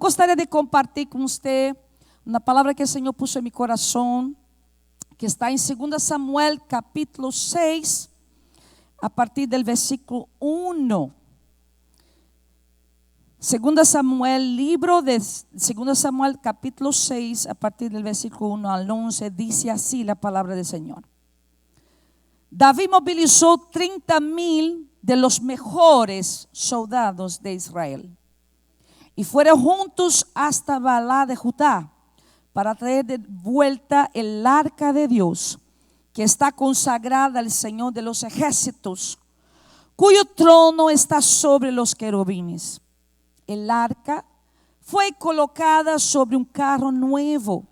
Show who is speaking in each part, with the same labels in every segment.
Speaker 1: gostaria de compartilhar com você uma palavra que o Senhor puso em meu coração, que está em 2 Samuel capítulo 6, a partir del versículo 1. 2 Samuel, libro de 2 Samuel capítulo 6, a partir del versículo 1 al 11, dice así la palabra del Señor. David movilizó 30,000 de los mejores soldados de Israel y fueron juntos hasta Balá de Judá para traer de vuelta el arca de Dios, que está consagrada al Señor de los ejércitos, cuyo trono está sobre los querubines. El arca fue colocada sobre un carro nuevo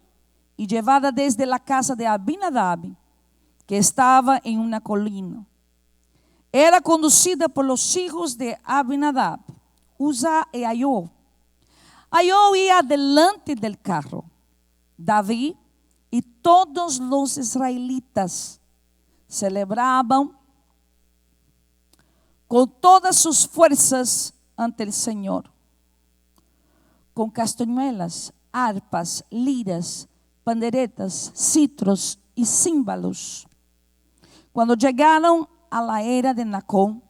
Speaker 1: y llevada desde la casa de Abinadab, que estaba en una colina. Era conducida por los hijos de Abinadab, Uza y Ayó. Ayó iba delante del carro. David y todos los israelitas celebraban con todas sus fuerzas ante el Señor, con castañuelas, arpas, liras, panderetas, citros y címbalos. Cuando llegaron a la era de Nacón,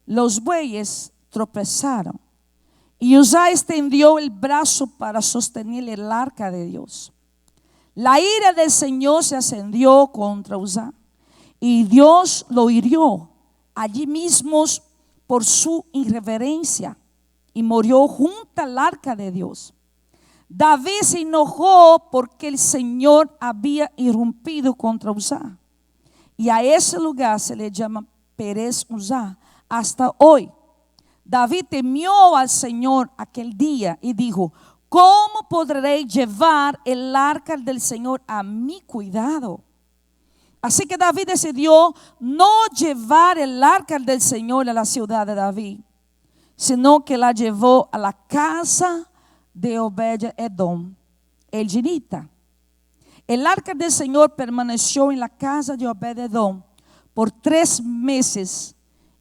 Speaker 1: los bueyes tropezaron y Uzá extendió el brazo para sostener el arca de Dios. La ira del Señor se encendió contra Uzá y Dios lo hirió allí mismo por su irreverencia y murió junto al arca de Dios. David se enojó porque el Señor había irrumpido contra Uzá. Y a ese lugar se le llama Perez Uzá hasta hoy. David temió al Señor aquel día y dijo: ¿cómo podré llevar el arca del Señor a mi cuidado? Así que David decidió no llevar el arca del Señor a la ciudad de David, sino que la llevó a la casa de Obed-edom, el Ginita. El arca del Señor permaneció en la casa de Obed-edom por 3 meses,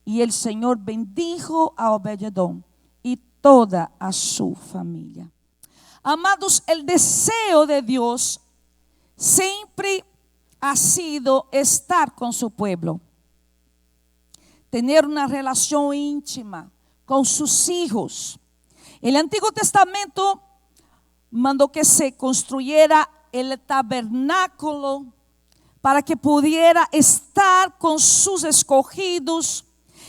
Speaker 1: y el Señor bendijo a Obed-edom y toda a su familia. Amados, el deseo de Dios siempre ha sido estar con su pueblo, tener una relación íntima con sus hijos. El Antiguo Testamento mandó que se construyera el tabernáculo para que pudiera estar con sus escogidos,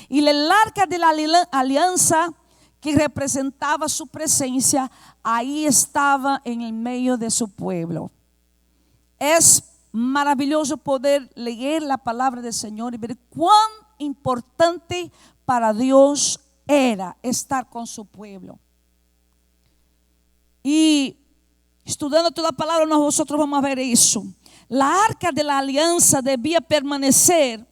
Speaker 1: y el arca de la alianza, que representaba su presencia, ahí estaba en el medio de su pueblo. Es maravilloso poder leer la palabra del Señor y ver cuán importante para Dios era estar con su pueblo. Y estudiando toda la palabra, nosotros vamos a ver eso. La arca de la alianza debía permanecer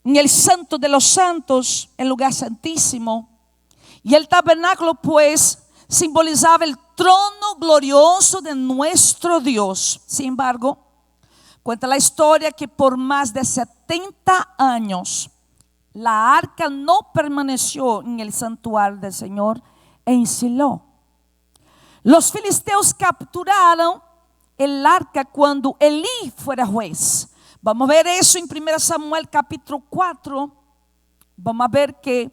Speaker 1: en el santo de los santos, el lugar santísimo. Y el tabernáculo pues simbolizaba el trono glorioso de nuestro Dios. Sin embargo, cuenta la historia que por más de 70 años la arca no permaneció en el santuario del Señor en Silo. Los filisteos capturaron el arca cuando Elí fuera juez. Vamos a ver eso en 1 Samuel capítulo 4. Vamos a ver que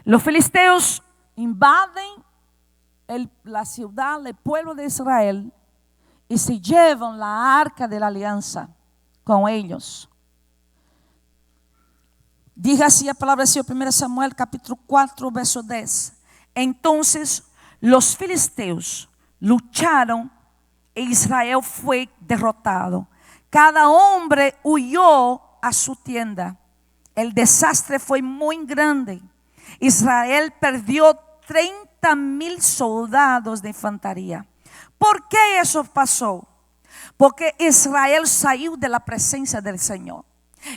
Speaker 1: los filisteos invaden la ciudad, el pueblo de Israel, y se llevan la arca de la alianza con ellos. Diga así la palabra del Señor, 1 Samuel capítulo 4, verso 10. Entonces los filisteos lucharon e Israel fue derrotado. Cada hombre huyó a su tienda. El desastre fue muy grande. Israel perdió 30,000 soldados de infantería. ¿Por qué eso pasó? Porque Israel salió de la presencia del Señor.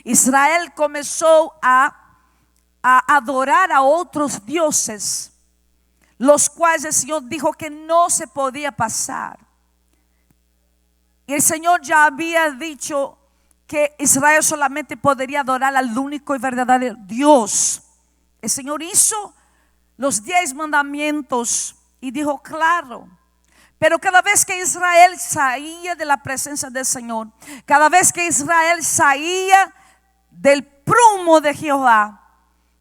Speaker 1: Israel comenzó a adorar a otros dioses, los cuales el Señor dijo que no se podía pasar. Y el Señor ya había dicho que Israel solamente podría adorar al único y verdadero Dios. El Señor hizo los 10 mandamientos y dijo claro. Pero cada vez que Israel salía de la presencia del Señor, cada vez que Israel salía del prumo de Jehová,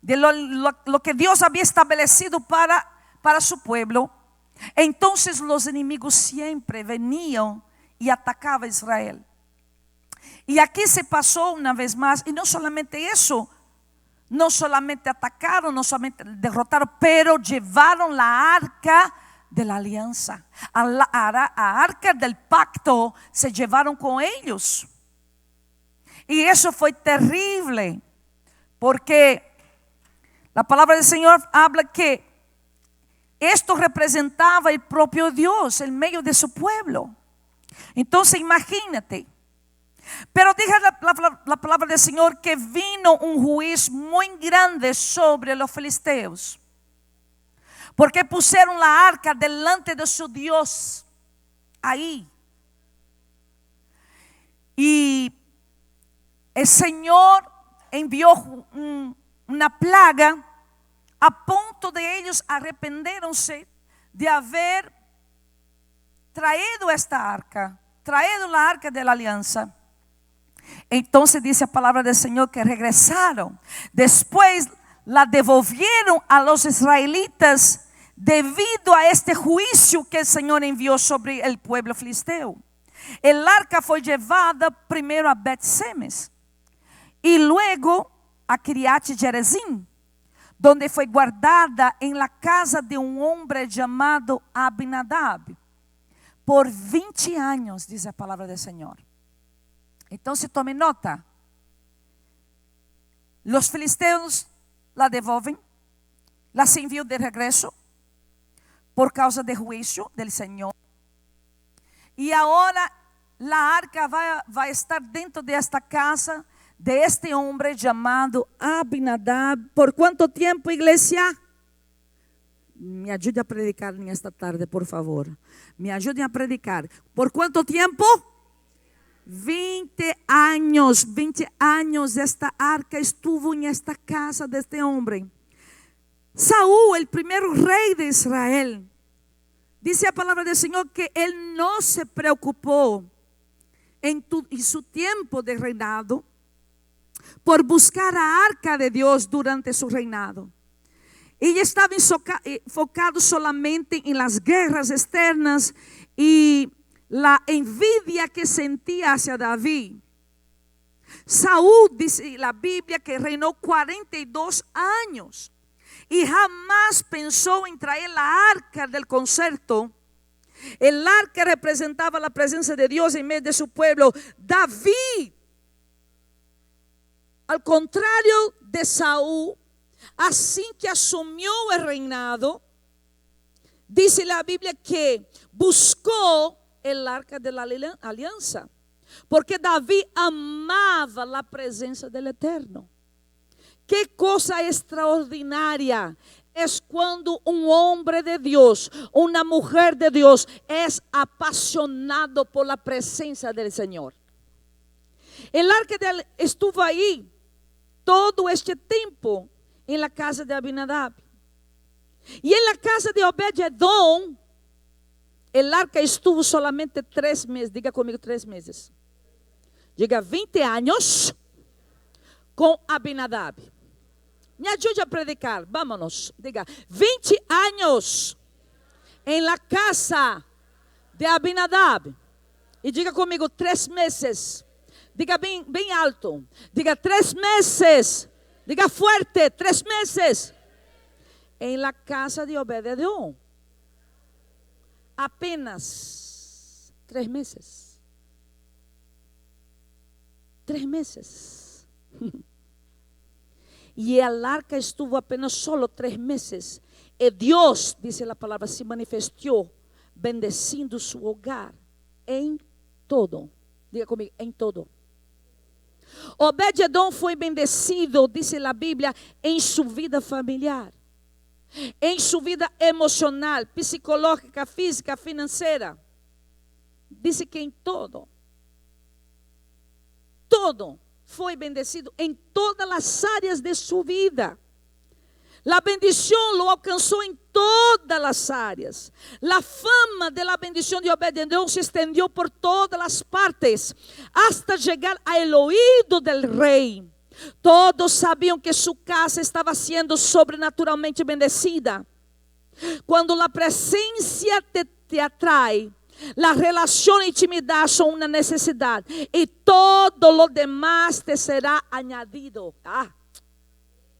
Speaker 1: de lo que Dios había establecido para su pueblo, entonces los enemigos siempre venían y atacaban a Israel. Y aquí se pasó una vez más, y no solamente eso, no solamente atacaron, no solamente derrotaron, pero llevaron la arca de la alianza, a arca del pacto se llevaron con ellos. Y eso fue terrible, porque la palabra del Señor habla que esto representaba el propio Dios en medio de su pueblo. Entonces imagínate. Pero dice la palabra del Señor que vino un juicio muy grande sobre los filisteos, porque pusieron la arca delante de su Dios ahí. Y el Señor envió una plaga a punto de ellos arrepentirse de haber traído esta arca, traído la arca de la alianza. Entonces dice la palabra del Señor que regresaron. Después la devolvieron a los israelitas debido a este juicio que el Señor envió sobre el pueblo filisteo. El arca fue llevada primero a Bet-Semes y luego a Kiriat Jerezim, donde fue guardada en la casa de un hombre llamado Abinadab por 20 años, dice la palabra del Señor. Entonces tome nota. Los filisteos la devuelven, las envían de regreso por causa del juicio del Señor. Y ahora la arca va a estar dentro de esta casa de este hombre llamado Abinadab. ¿Por cuánto tiempo, iglesia? Me ayude a predicar en esta tarde, por favor. Me ayude a predicar. ¿Por cuánto tiempo? 20 años esta arca estuvo en esta casa de este hombre. Saúl, el primer rey de Israel, dice la palabra del Señor que él no se preocupó en su tiempo de reinado por buscar la arca de Dios durante su reinado. Ella estaba enfocado solamente en las guerras externas y la envidia que sentía hacia David. Saúl, dice la Biblia, que reinó 42 años y jamás pensó en traer la arca del concierto. El arca representaba la presencia de Dios en medio de su pueblo. David, al contrario de Saúl, así que asumió el reinado, dice la Biblia que buscó el arca de la alianza, porque David amaba la presencia del Eterno. Qué cosa extraordinaria es cuando un hombre de Dios, una mujer de Dios es apasionado por la presencia del Señor. El arca estuvo ahí todo este tiempo en la casa de Abinadab. Y en la casa de Obed-Edom, el arca estuvo solamente 3 meses. Diga conmigo, 3 meses. Diga 20 años con Abinadab. Me ayude a predicar, vámonos. Diga 20 años en la casa de Abinadab. Y diga conmigo 3 meses. Diga bem alto. Diga 3 meses. Diga fuerte, 3 meses. En la casa de Obed-Edom. Apenas 3 meses. 3 meses. Y el arca estuvo apenas solo 3 meses. Y Dios, dice la palabra, se manifestó bendeciendo su hogar en todo. Diga conmigo, en todo. Obed-Edom foi bendecido, dice la Biblia, en su vida familiar, en su vida emocional, psicológica, física, financiera. Dice que en todo foi bendecido, en todas las áreas de su vida. La bendición lo alcanzó en todas las áreas. La fama de la bendición de Obed-edom se extendió por todas las partes hasta llegar al oído del rey. Todos sabían que su casa estaba siendo sobrenaturalmente bendecida. Cuando la presencia te atrae, la relación e intimidad son una necesidad y todo lo demás te será añadido.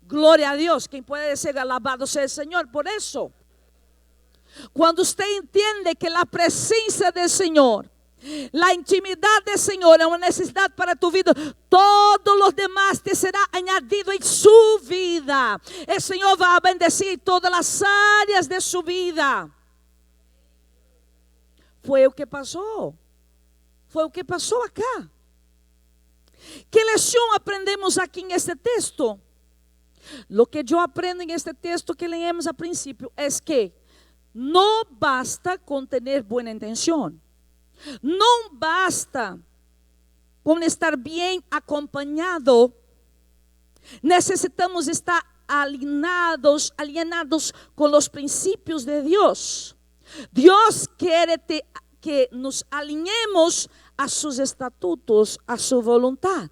Speaker 1: Gloria a Dios. ¿Quién puede decir alabado sea el Señor por eso? Cuando usted entiende que la presencia del Señor, la intimidad del Señor es una necesidad para tu vida, todo lo demás te será añadido en su vida. El Señor va a bendecir todas las áreas de su vida. Fue lo que pasó. Fue lo que pasó acá. ¿Qué lección aprendemos aquí en este texto? Lo que yo aprendo en este texto que leemos al principio es que no basta con tener buena intención. No basta con estar bien acompañado. Necesitamos estar alienados con los principios de Dios. Dios quiere que nos alineemos a sus estatutos, a su voluntad.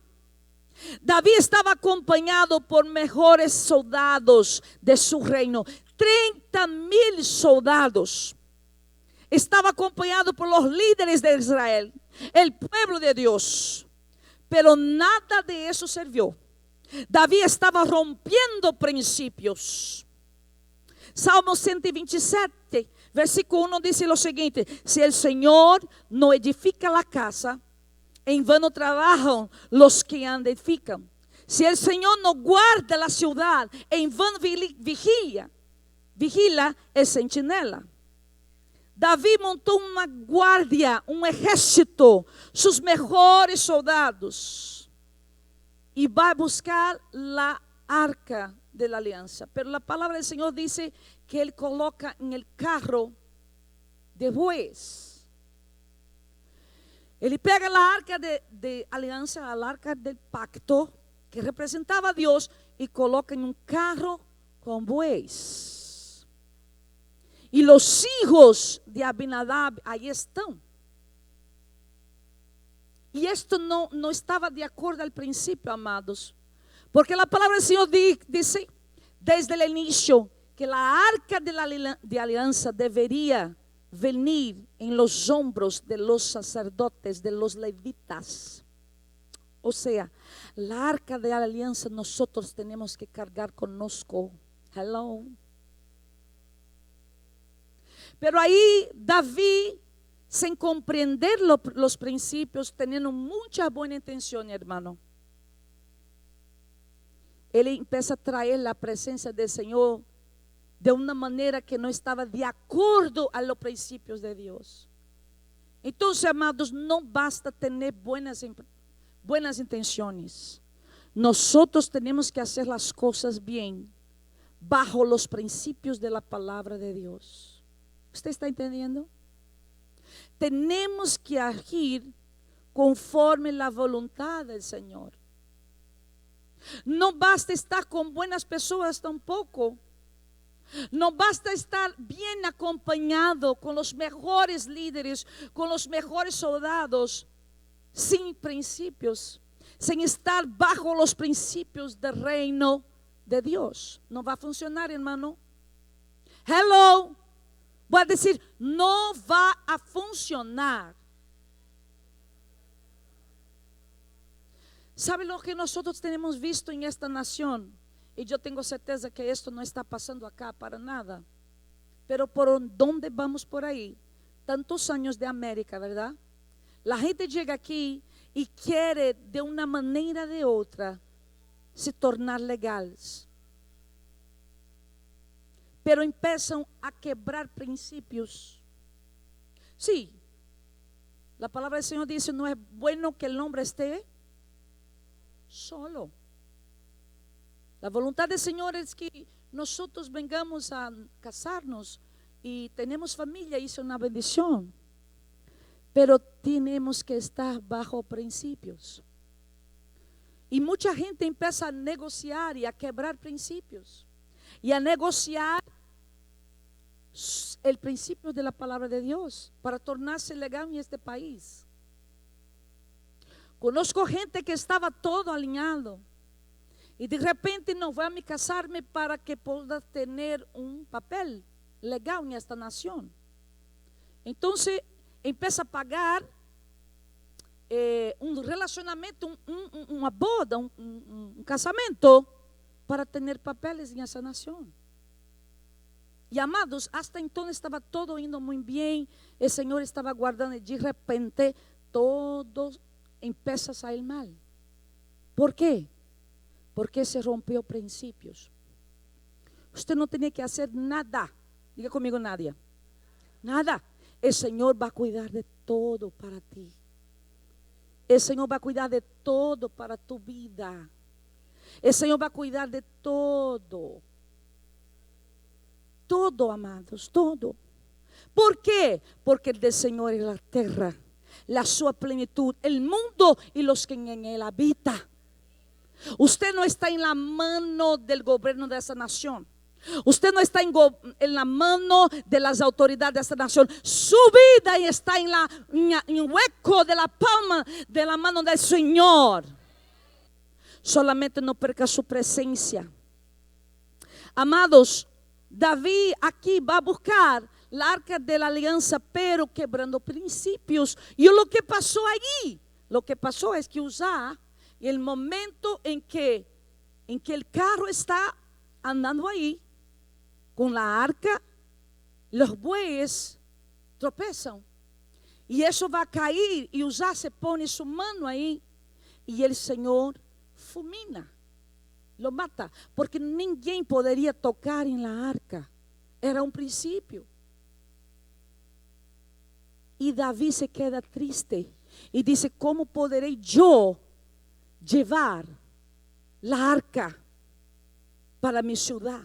Speaker 1: David estaba acompañado por mejores soldados de su reino, 30,000 soldados. Estaba acompañado por los líderes de Israel, el pueblo de Dios. Pero nada de eso sirvió. David estaba rompiendo principios. Salmo 127, versículo 1 dice lo siguiente: si el Señor no edifica la casa, en vano trabajan los que edifican. Si el Señor no guarda la ciudad, en vano vigila el centinela. David montó una guardia, un ejército, sus mejores soldados, y va a buscar la arca de la alianza. Pero la palabra del Señor dice que Él coloca en el carro de bueyes. Él pega la arca de alianza, la arca del pacto, que representaba a Dios, y coloca en un carro con bueyes. Y los hijos de Abinadab ahí están. Y esto no estaba de acuerdo al principio, amados. Porque la palabra del Señor dice desde el inicio que la arca de alianza debería venir en los hombros de los sacerdotes, de los levitas. O sea, la arca de la alianza nosotros tenemos que cargar con nosotros. Hello. Pero ahí David, sin comprender los principios, teniendo mucha buena intención, hermano, él empieza a traer la presencia del Señor de una manera que no estaba de acuerdo a los principios de Dios. Entonces, amados, no basta tener buenas intenciones. Nosotros tenemos que hacer las cosas bien, bajo los principios de la palabra de Dios. ¿Usted está entendiendo? Tenemos que agir conforme la voluntad del Señor. No basta estar con buenas personas tampoco. No basta estar bien acompañado con los mejores líderes, con los mejores soldados, sin principios, sin estar bajo los principios del reino de Dios. No va a funcionar, hermano. Hello. Voy a decir, no va a funcionar. ¿Sabe lo que nosotros tenemos visto en esta nación? Y yo tengo certeza que esto no está pasando acá para nada. Pero por donde vamos por ahí, tantos años de América, ¿verdad? La gente llega aquí y quiere de una manera o de otra se tornar legales. Pero empiezan a quebrar principios. Sí, la palabra del Señor dice, no es bueno que el hombre esté solo. La voluntad del Señor es que nosotros vengamos a casarnos y tenemos familia, y es una bendición. Pero tenemos que estar bajo principios. Y mucha gente empieza a negociar y a quebrar principios. y a negociar el principio de la palabra de Dios para tornarse legal en este país. Conozco gente que estaba todo alineado y de repente no voy a me casarme para que pueda tener un papel legal en esta nación. Entonces empieza a pagar un relacionamiento, una boda, un casamento para tener papeles en esa nación. Y amados, hasta entonces estaba todo yendo muy bien, el Señor estaba guardando y de repente todo empieza a salir mal. ¿Por qué? Porque se rompió principios. Usted no tenía que hacer nada. Diga conmigo, Nadia. Nada. El Señor va a cuidar de todo para ti. El Señor va a cuidar de todo para tu vida. El Señor va a cuidar de todo. Todo, amados, todo. ¿Por qué? Porque el del Señor es la tierra, la sua plenitud, el mundo y los que en él habitan. Usted no está en la mano del gobierno de esa nación. Usted no está en la mano de las autoridades de esta nación. Su vida está en el hueco de la palma de la mano del Señor. Solamente no perca su presencia. Amados, David aquí va a buscar la arca de la alianza, pero quebrando principios. Y lo que pasó allí, lo que pasó es que Uzá, el momento en que el carro está andando ahí con la arca, los bueyes tropezan y eso va a caer y Uzá se pone su mano ahí y el Señor fulmina, lo mata, porque ninguém poderia tocar en la arca, era un principio. Y David se queda triste y dice: ¿cómo podré yo llevar la arca para mi ciudad?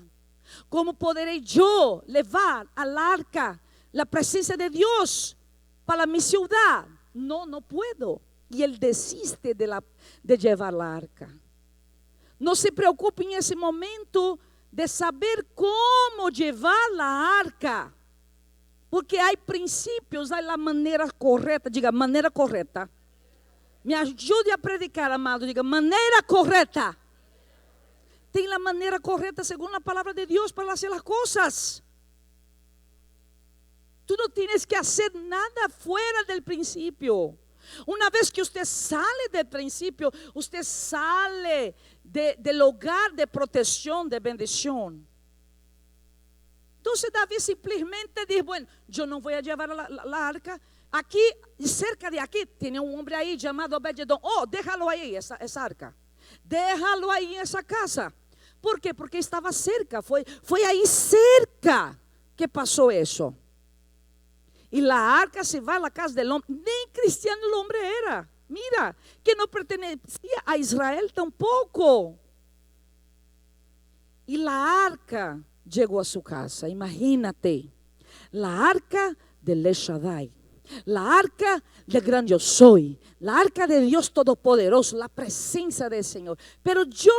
Speaker 1: ¿Cómo podré yo llevar al arca la presencia de Dios para mi ciudad? No puedo. Y él desiste de llevar la arca. No se preocupe en ese momento de saber cómo llevar la arca, porque hay principios, hay la manera correcta. Diga, manera correcta. Me ayude a predicar, amado. Diga, manera correcta. Tem la manera correcta según la palabra de Dios para hacer las cosas. Tú no tienes que hacer nada fuera del principio. Una vez que usted sale del principio, usted sale del hogar de protección, de bendición. Entonces David simplesmente dice: bueno, yo no voy a llevar la arca. Aquí, cerca de aquí, tiene un hombre ahí llamado Obed-edom. Oh, déjalo ahí, esa arca. Déjalo ahí en esa casa. ¿Por qué? Porque estaba cerca, fue ahí cerca que pasó eso. Y la arca se va a la casa del hombre. Ni cristiano el hombre era. Mira, que no pertenecía a Israel tampoco. Y la arca llegó a su casa. Imagínate, la arca del El Shaddai, la arca del gran yo soy, la arca de Dios Todopoderoso, la presencia del Señor. Pero yo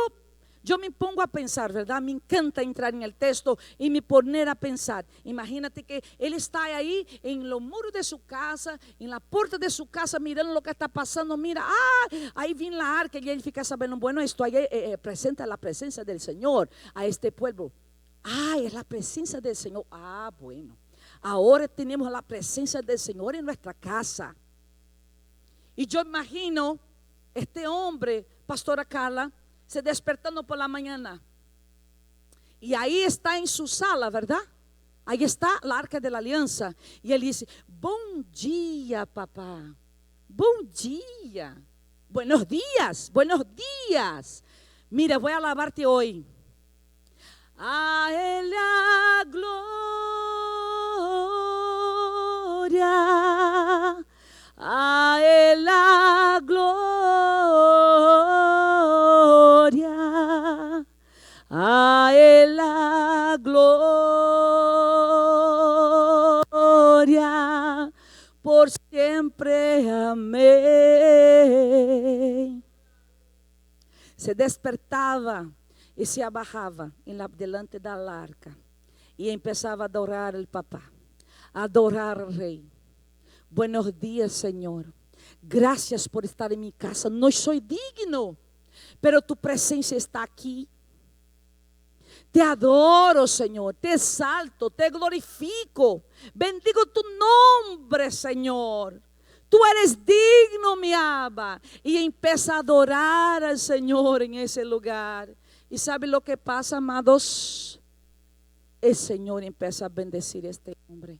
Speaker 1: me pongo a pensar, ¿verdad? Me encanta entrar en el texto y me poner a pensar. Imagínate que él está ahí en los muros de su casa, en la puerta de su casa, mirando lo que está pasando. Mira, ahí viene la arca y él fica sabiendo: bueno, esto ahí presenta la presencia del Señor a este pueblo. Es la presencia del Señor. Bueno, ahora tenemos la presencia del Señor en nuestra casa. Y yo imagino este hombre, Pastora Carla, se despertando por la mañana. Y ahí está en su sala, ¿verdad? Ahí está la arca de la alianza. Y él dice: bom dia, papá. Bom dia. Buenos días, buenos días. Mira, voy a alabarte hoy. A él la gloria. A él la gloria. A él la gloria. Por siempre, amén. Se despertaba y se abajaba delante del arca y empezaba a adorar al papá, a adorar al rey. Buenos días, Señor. Gracias por estar en mi casa. No soy digno, pero tu presencia está aquí. Te adoro, Señor, te exalto, te glorifico. Bendigo tu nombre, Señor. Tú eres digno, mi Abba. Y empieza a adorar al Señor en ese lugar. ¿Y sabe lo que pasa, amados? El Señor empieza a bendecir a este hombre.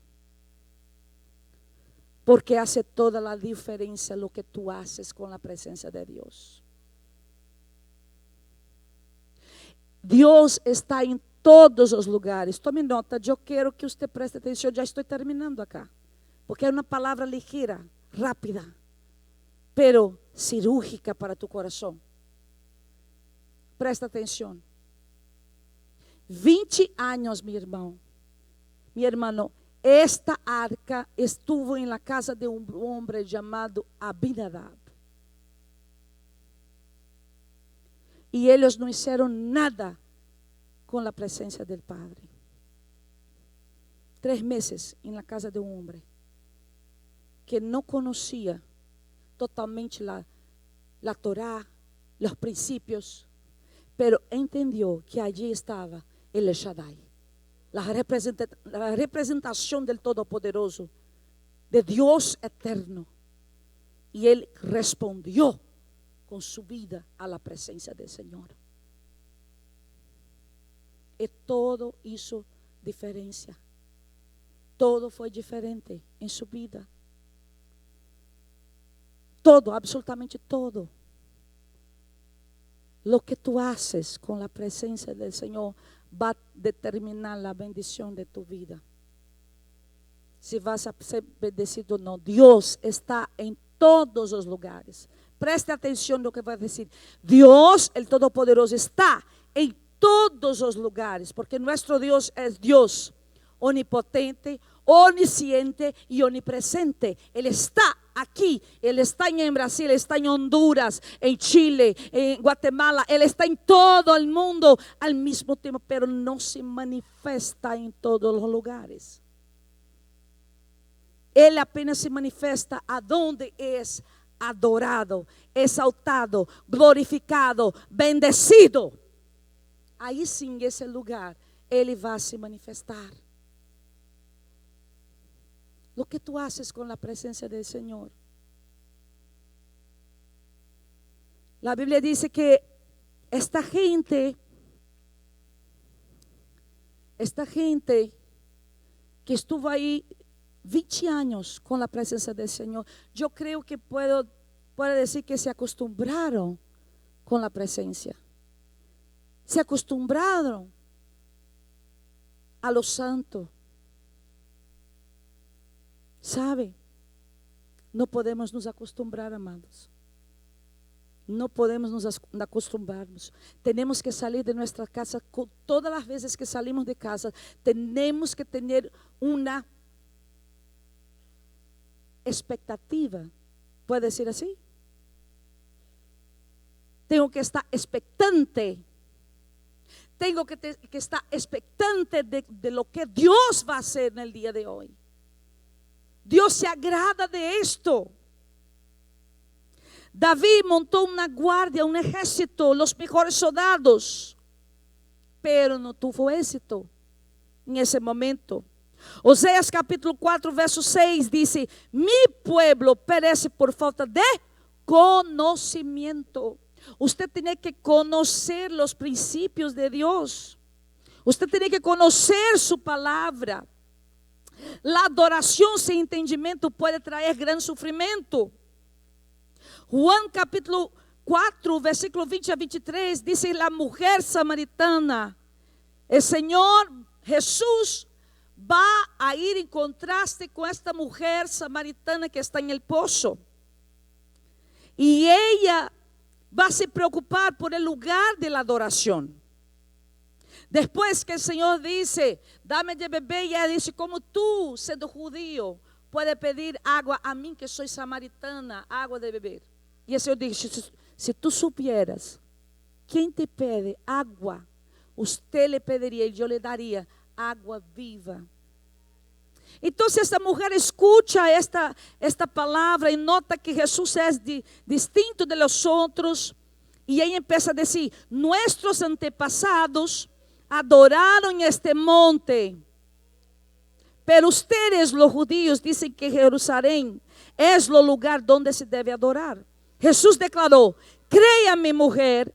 Speaker 1: Porque hace toda la diferencia lo que tú haces con la presencia de Dios. Dios está en todos los lugares. Tome nota, yo quiero que usted preste atención. Ya estoy terminando acá. Porque es una palabra ligera, rápida, pero cirúrgica para tu corazón. Presta atención. 20 años, mi hermano, esta arca estuvo en la casa de un hombre llamado Abinadab. Y ellos no hicieron nada con la presencia del Padre. 3 meses en la casa de un hombre que no conocía totalmente la Torá, los principios, pero entendió que allí estaba el Shaddai, la representación del Todopoderoso, de Dios eterno. Y él respondió con su vida a la presencia del Señor. Y todo hizo diferencia. Todo fue diferente en su vida. Todo, absolutamente todo. Lo que tú haces con la presencia del Señor va a determinar la bendición de tu vida. Si vas a ser bendecido o no. Dios está en todos los lugares. Preste atención a lo que voy a decir. Dios, el Todopoderoso, está en todos los lugares. Porque nuestro Dios es Dios omnipotente, omnisciente y omnipresente. Él está aquí, Él está en Brasil, Él está en Honduras, en Chile, en Guatemala. Él está en todo el mundo al mismo tiempo, pero no se manifiesta en todos los lugares. Él apenas se manifiesta a donde es adorado, exaltado, glorificado, bendecido. Ahí sí, en ese lugar, Él va a se manifestar. Lo que tú haces con la presencia del Señor. La Biblia dice que esta gente que estuvo ahí 20 años con la presencia del Señor, yo creo que puedo decir que se acostumbraron con la presencia. Se acostumbraron a lo santo. ¿Sabe? No podemos nos acostumbrar, amados. No podemos nos acostumbrarnos. Tenemos que salir de nuestra casa. Todas las veces que salimos de casa, tenemos que tener una expectativa. ¿Puede decir así? Tengo que estar expectante. Tengo que estar expectante de lo que Dios va a hacer en el día de hoy. Dios se agrada de esto. David montó una guardia, un ejército, los mejores soldados, pero no tuvo éxito en ese momento. Oseas capítulo 4, verso 6 dice: mi pueblo perece por falta de conocimiento. Usted tiene que conocer los principios de Dios. Usted tiene que conocer su palabra. La adoración sin entendimiento puede traer gran sufrimiento. Juan capítulo 4, versículo 20 a 23, dice la mujer samaritana. El Señor Jesús va a ir en contraste con esta mujer samaritana que está en el pozo. Y ella va a se preocupar por el lugar de la adoración. Después que el Señor dice, dame de beber, y ella dice, como tú, siendo judío, puedes pedir agua a mí que soy samaritana, agua de beber. Y el Señor dice, si tú supieras quem te pede água, usted le pediria e eu lhe daria água viva. Então, esta mulher escuta esta palavra e nota que Jesus é distinto de los outros. E ela empieza a dizer: nuestros antepassados adoraram este monte, pero ustedes, los judíos, dicen que Jerusalén es el lugar donde se debe adorar. Jesús declaró: créame, mujer,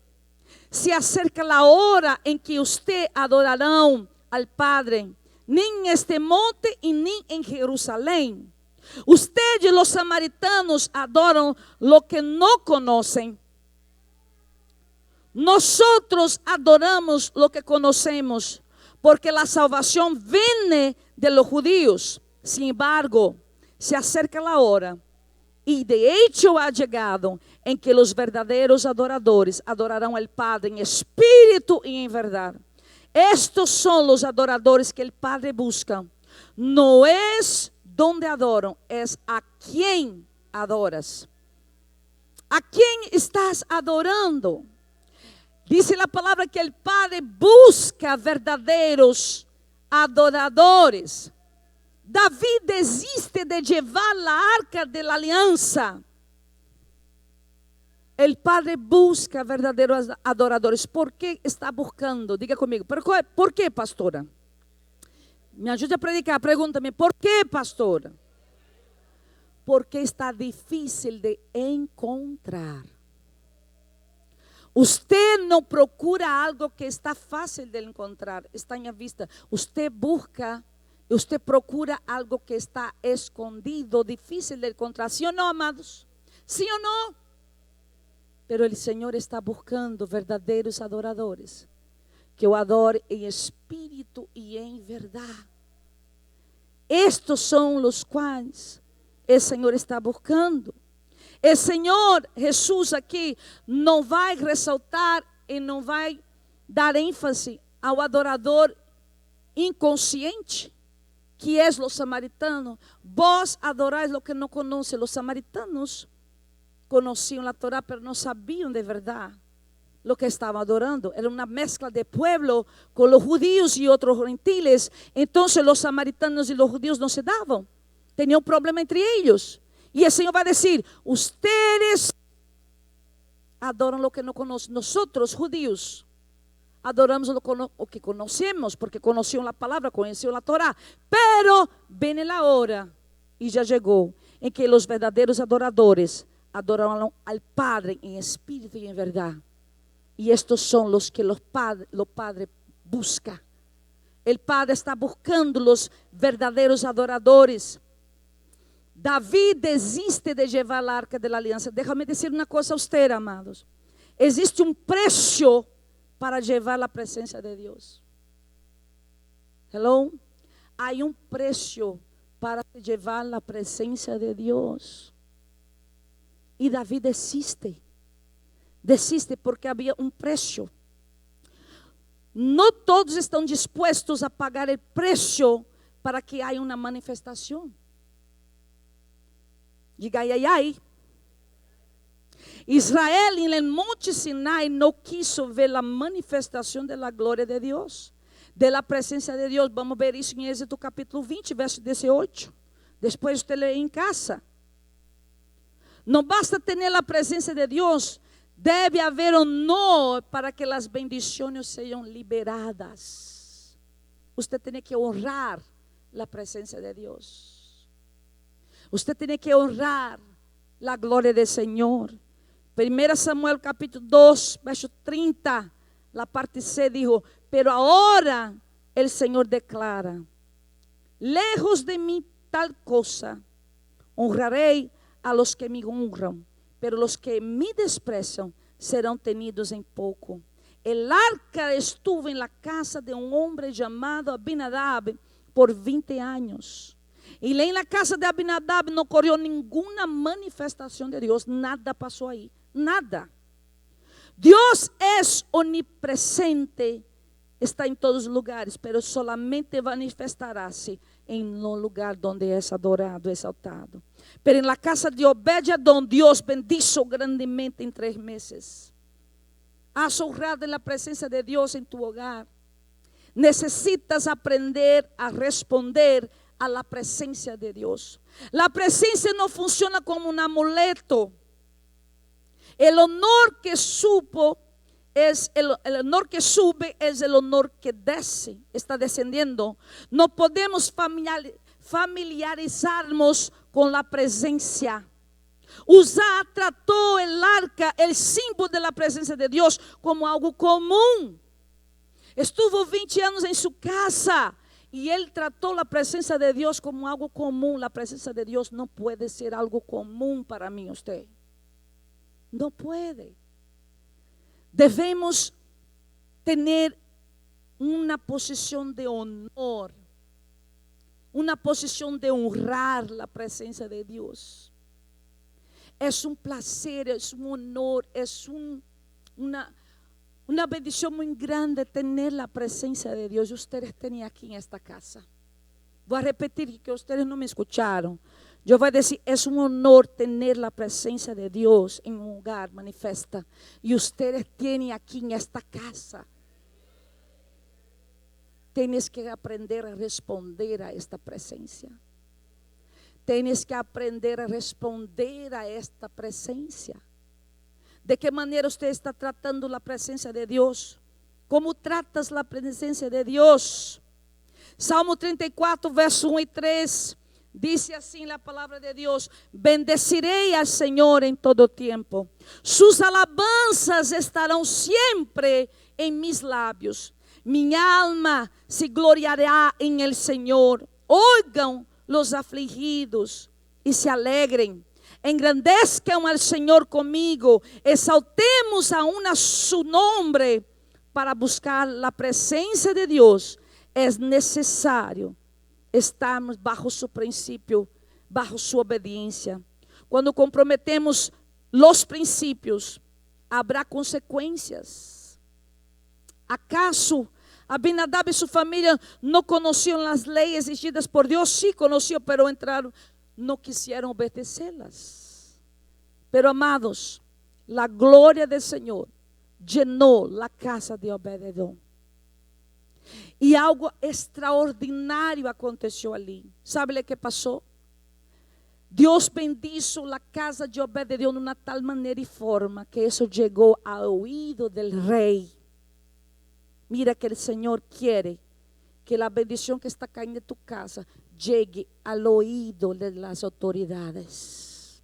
Speaker 1: se acerca la hora en que usted adorarán al Padre, ni en este monte y ni en Jerusalén. Ustedes, los samaritanos, adoran lo que no conocen. Nosotros adoramos lo que conocemos, porque la salvación viene de los judíos. Sin embargo, se acerca la hora, y de hecho ha llegado, en que los verdaderos adoradores adorarán al Padre en espíritu y en verdad. Estos son los adoradores que el Padre busca. No es donde adoran, es a quién adoras. ¿A quién estás adorando? Dice la palabra que el Padre busca verdaderos adoradores. David desiste de llevar la arca de la alianza. El Padre busca verdaderos adoradores. ¿Por qué está buscando? Diga conmigo. ¿Por qué, pastora? Me ajude a predicar. Pregúntame, ¿por qué, pastora? Porque está difícil de encontrar. Usted no procura algo que está fácil de encontrar, está en la vista. Usted busca, usted procura algo que está escondido, difícil de encontrar. ¿Sí o no, amados? ¿Sí o no? Pero el Señor está buscando verdaderos adoradores, que o adore en espíritu y en verdad. Estos son los cuales el Señor está buscando. O Senhor Jesus aqui não vai ressaltar e não vai dar ênfase ao adorador inconsciente, que é os samaritanos. Vós adorais o que não conhece. Os samaritanos conheciam a Torá, mas não sabiam de verdade o que estavam adorando. Era uma mescla de pueblo com os judíos e outros gentiles. Então, os samaritanos e os judíos não se davam. Tinham um problema entre eles. E o Senhor vai dizer: ustedes adoram o que não conhecem. Nós, judíos, adoramos o que conhecemos, porque conheciam a palavra, conheciam a Torá. Pero vem a hora, e já chegou, em que os verdadeiros adoradores adorarão al Padre em espírito e em verdade. E estes são os que o Padre busca. O Padre está buscando os verdadeiros adoradores. Davi desiste de levar a arca da aliança. Déjame dizer uma coisa a usted, amados. Existe um preço para levar a presença de Deus. Hello? Há um preço para levar a presença de Deus. E Davi desiste. Desiste porque havia um preço. Não todos estão dispostos a pagar o preço para que haja uma manifestação. Diga ai, ai, ai. Israel en el monte Sinai no quiso ver la manifestación de la gloria de Dios, de la presencia de Dios. Vamos ver isso en Éxodo capítulo 20, verso 18. Después usted lee en casa. No basta tener la presencia de Dios, debe haber honor para que las bendiciones sean liberadas. Usted tiene que honrar la presencia de Dios. Usted tiene que honrar la gloria del Señor. 1 Samuel capítulo 2, verso 30, la parte C dijo: pero ahora el Señor declara: lejos de mí tal cosa, honraré a los que me honran, pero los que me desprecian serán tenidos en poco. El arca estuvo en la casa de un hombre llamado Abinadab por 20 años. E lá na casa de Abinadab não ocorreu nenhuma manifestação de Deus. Nada passou aí. Nada. Deus é onipresente. Está em todos os lugares. Pero solamente manifestará-se em um lugar onde é adorado, exaltado. Pero na casa de Obed-Edom, Deus bendijo grandemente em 3 meses. has honrado en la presencia de Dios en tu hogar. Necesitas aprender a responder a la presencia de Dios. La presencia no funciona como un amuleto. El honor que supo es el honor que sube, es el honor que desce, está descendiendo. No podemos familiarizarnos con la presencia. Uzá trató el arca, el símbolo de la presencia de Dios, como algo común. Estuvo 20 años en su casa y él trató la presencia de Dios como algo común. La presencia de Dios no puede ser algo común para mí y usted. No puede. Debemos tener una posición de honor, una posición de honrar la presencia de Dios. Es un placer, es un honor, es una bendición muy grande tener la presencia de Dios. Y ustedes tienen aquí en esta casa. Voy a repetir que ustedes no me escucharon. Yo voy a decir, es un honor tener la presencia de Dios en un hogar manifiesta. Y ustedes tienen aquí en esta casa. Tienes que aprender a responder a esta presencia. Tienes que aprender a responder a esta presencia. ¿De qué manera usted está tratando la presencia de Dios? ¿Cómo tratas la presencia de Dios? Salmo 34, verso 1 y 3. Dice así la palabra de Dios: bendeciré al Señor en todo tiempo. Sus alabanzas estarán siempre en mis labios. Mi alma se gloriará en el Señor. Oigan los afligidos y se alegren. Engrandezcan al Señor conmigo. Exaltemos aún a su nombre. Para buscar la presencia de Dios es necesario estarmos bajo su principio, bajo su obediencia. Cuando comprometemos los principios, habrá consecuencias. ¿Acaso Abinadab y su familia no conocían las leyes exigidas por Dios? Sí conocían, pero entraron, no quisieron obedecerlas. Pero amados, la gloria del Señor llenó la casa de Obed-edom. Y algo extraordinario aconteció allí. ¿Sabe lo que pasó? Dios bendijo la casa de Obed-edom de una tal manera y forma que eso llegó al oído del rey. Mira que el Señor quiere que la bendición que está cayendo en tu casa llegue al oído de las autoridades.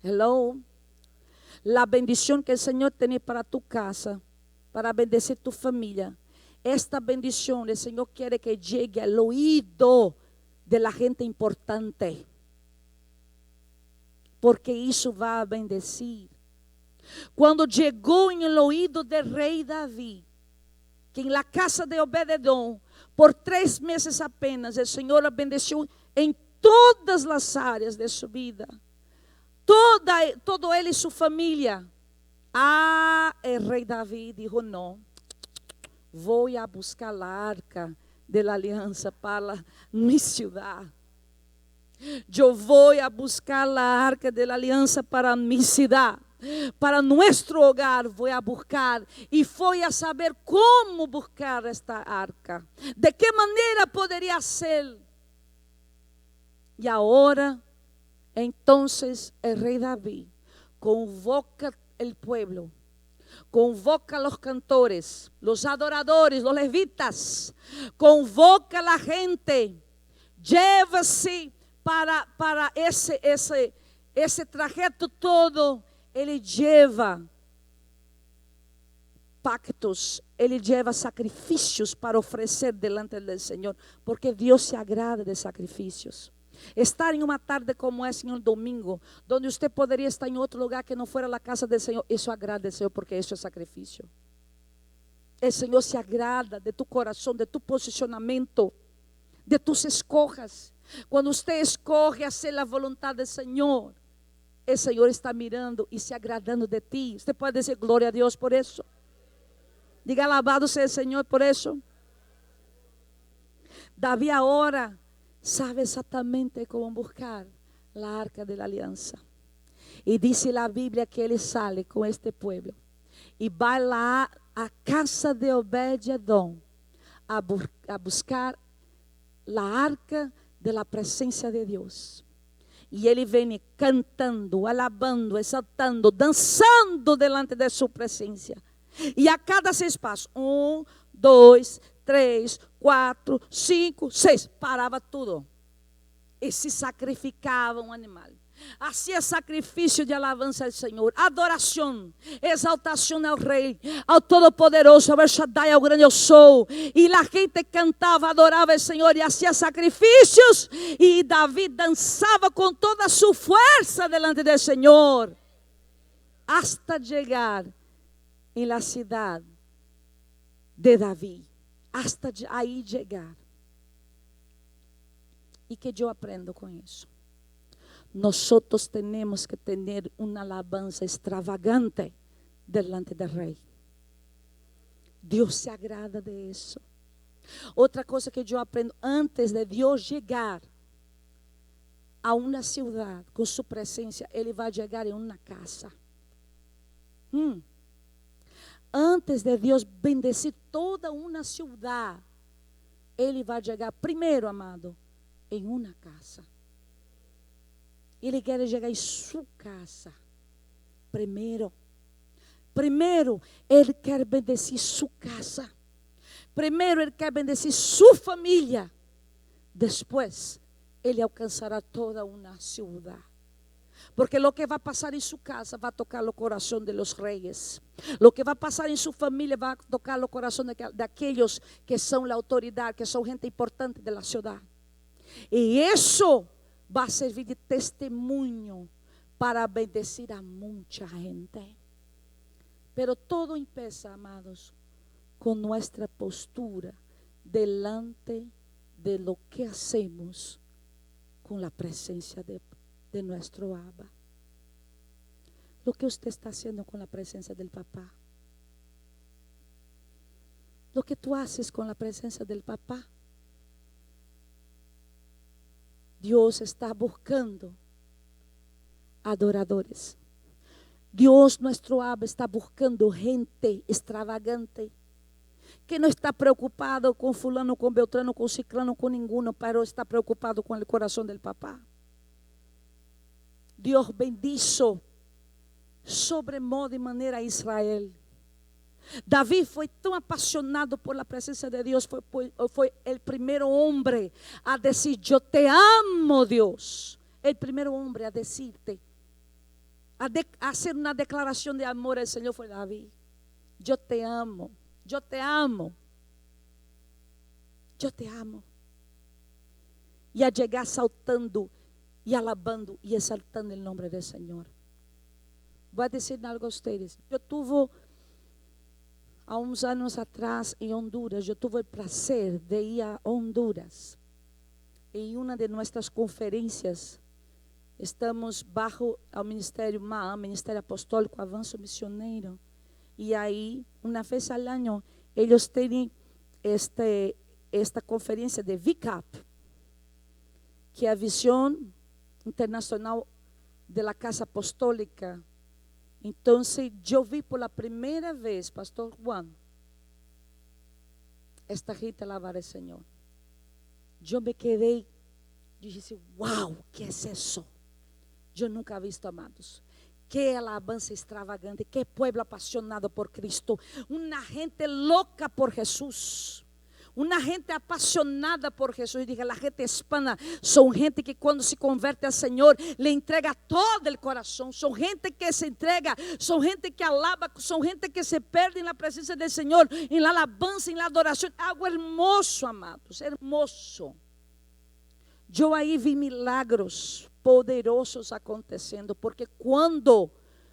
Speaker 1: Hello. La bendición que el Señor tiene para tu casa, para bendecir tu familia. Esta bendición el Señor quiere que llegue al oído de la gente importante. Porque eso va a bendecir. Cuando llegó en el oído del rey David, que en la casa de Obed-edom, por 3 meses apenas, el Señor la bendeció en todas las áreas de su vida. Todo él y su familia. El rey David dijo: no, voy a buscar la arca de la alianza para mi ciudad. Yo voy a buscar la arca de la alianza para mi ciudad. Para nuestro hogar voy a buscar. Y voy a saber cómo buscar esta arca. De qué manera podría ser. Y ahora, entonces el rey David convoca el pueblo. Convoca a los cantores, los adoradores, los levitas. Convoca a la gente. Llévase para ese trajeto todo. Ele lleva pactos, ele lleva sacrificios para ofrecer delante del Señor, porque Dios se agrada de sacrificios. Estar en una tarde como esa, en un domingo, donde usted podría estar en otro lugar que no fuera la casa del Señor, eso agrada al Señor, porque eso es sacrificio. El Señor se agrada de tu corazón, de tu posicionamiento, de tus escojas. Cuando usted escoge hacer la voluntad del Señor, el Señor está mirando y se agradando de ti. Usted puede decir gloria a Dios por eso. Diga alabado sea el Señor por eso. David ahora sabe exactamente cómo buscar la arca de la alianza. Y dice la Biblia que él sale con este pueblo. y va a casa de Obed-edom a buscar la arca de la presencia de Dios. Y ele vem cantando, alabando, exaltando, dançando delante de sua presença. E a cada 6 passos, 1, 2, 3, 4, 5, 6, parava tudo. E se sacrificava um animal. Hacía sacrifício de alabança ao Senhor, adoração, exaltação ao Rei, ao Todo-Poderoso, ao El Shaddai, ao grande eu sou. E a gente cantava, adorava o Senhor e hacía sacrifícios. E Davi dançava com toda a sua força delante do Senhor, hasta chegar em la cidade de Davi, hasta aí chegar. E que eu aprendo com isso? Nosotros tenemos que tener una alabanza extravagante delante del Rey. Dios se agrada de eso. Otra cosa que yo aprendo, antes de Dios llegar a una ciudad con su presencia, Él va a llegar en una casa. Antes de Dios bendecir toda una ciudad, Él va a llegar primero, amado, en una casa. Ele quer chegar em sua casa. Primeiro, Ele quer bendecir sua casa. Primeiro, Ele quer bendecir sua família. Depois, Ele alcançará toda uma cidade. Porque lo que vai passar em sua casa vai tocar o coração de los reyes. Lo que vai passar em sua família vai tocar o coração de aqueles que são a autoridade, que são gente importante da cidade. E isso va a servir de testemunho para bendecir a mucha gente. Pero todo empieza, amados, con nuestra postura delante de lo que hacemos con la presencia de nuestro Abba. Lo que usted está haciendo con la presencia del papá. Lo que tú haces con la presencia del papá. Dios está buscando adoradores. Dios, nuestro Abba, está buscando gente extravagante, que no está preocupado con fulano, con beltrano, con ciclano, con ninguno, pero está preocupado con el corazón del papá. Dios bendijo sobremodo de maneira a Israel. Davi foi tão apaixonado por la presença de Deus, foi o primeiro homem a dizer: eu te amo, Deus. O primeiro homem a dizer-te, a fazer uma declaração de amor ao Senhor foi Davi. Eu te amo, eu te amo, eu te amo. E a chegar saltando e alabando e exaltando o nome do Senhor. Vou dizer algo a vocês. Eu tive há uns anos atrás em Honduras, eu tive o prazer de ir a Honduras. Em uma de nossas conferências, estamos bajo o Ministério MAA, Ministério Apostólico Avanço Missioneiro. E aí, uma vez ao ano, eles têm esta conferência de VICAP, que é a Visão Internacional da Casa Apostólica. Então, eu vi por la primeira vez, Pastor Juan, esta gente alabar al Senhor. Eu me quedei, disse: uau, que é isso? Eu nunca vi visto, amados. Que alabanza extravagante, que pueblo apasionado por Cristo. Una gente loca por Jesús. Una gente apasionada por Jesús. Y dije, la gente hispana son gente que cuando se convierte al Señor le entrega todo el corazón. Son gente que se entrega, son gente que alaba, son gente que se pierde en la presencia del Señor, en la alabanza, en la adoración. Algo hermoso, amados, hermoso. Yo ahí vi milagros poderosos acontecendo, porque quando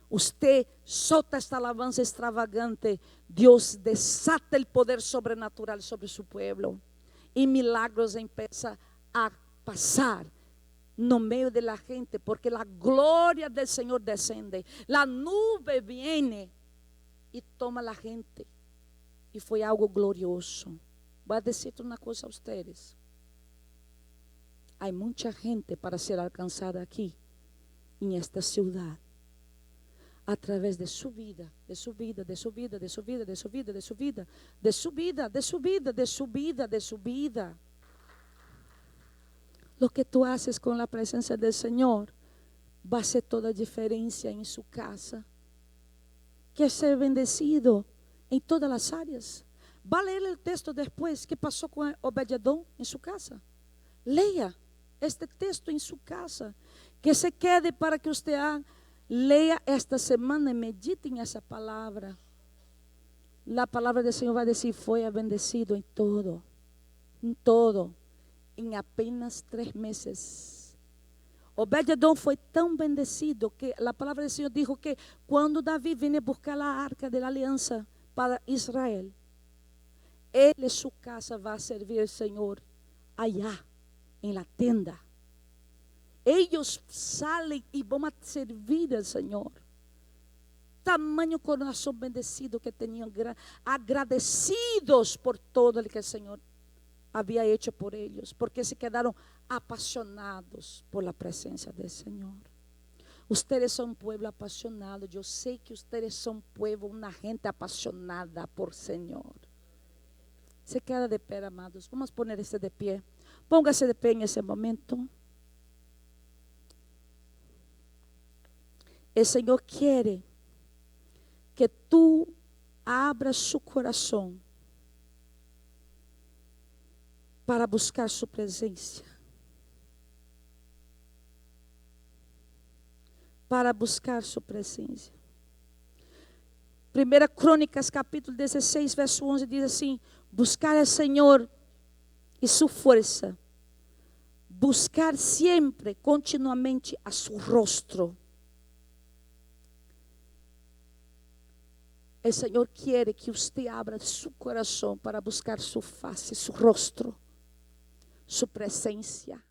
Speaker 1: usted solta esta alabanza extravagante, Dios desata el poder sobrenatural sobre su pueblo y milagros empieza a pasar no meio de la gente, porque la gloria del Señor descende, la nube viene y toma la gente, y fue algo glorioso. Voy a decirte una cosa a ustedes. Hay mucha gente para ser alcanzada aquí, en esta ciudad. a través de su vida, de su vida, de su vida, de su vida, de su vida, de su vida, de su vida, de su vida, de su vida, de su vida. Lo que tú haces con la presencia del Señor va a hacer toda diferencia en su casa. Que ser bendecido en todas las áreas. Va a leer el texto después. ¿Qué pasó con Obed-Edom en su casa? Lea este texto en su casa. Que se quede para que usted lea esta semana y medite en esa palabra. La palabra del Señor va a decir: fue bendecido en todo. En todo. En apenas 3 meses. Obed-Edom foi tão bendecido que a palavra do Senhor dijo que quando Davi vinha buscar a arca da aliança para Israel, ele e sua casa vai servir ao Senhor allá, em la tenda. Eles salen e vão a servir ao Senhor. Tamanho coração bendecido que tinham, agradecidos por todo o que o Senhor havia hecho por eles, porque se quedaram apaixonados por la presencia del Señor. Ustedes son un pueblo apasionado. Yo sé que ustedes son un pueblo, una gente apasionada por Señor. Se queda de pé, amados. Vamos a ponerse de pie. Póngase de pie en ese momento. El Señor quiere que tú abras su corazón para buscar su presencia. Para buscar sua presença. 1 Crônicas, capítulo 16, verso 11, diz assim: buscar ao Senhor e sua força, buscar sempre, continuamente a su rostro. O Senhor quer que você abra seu coração para buscar sua face, seu rostro, sua presença.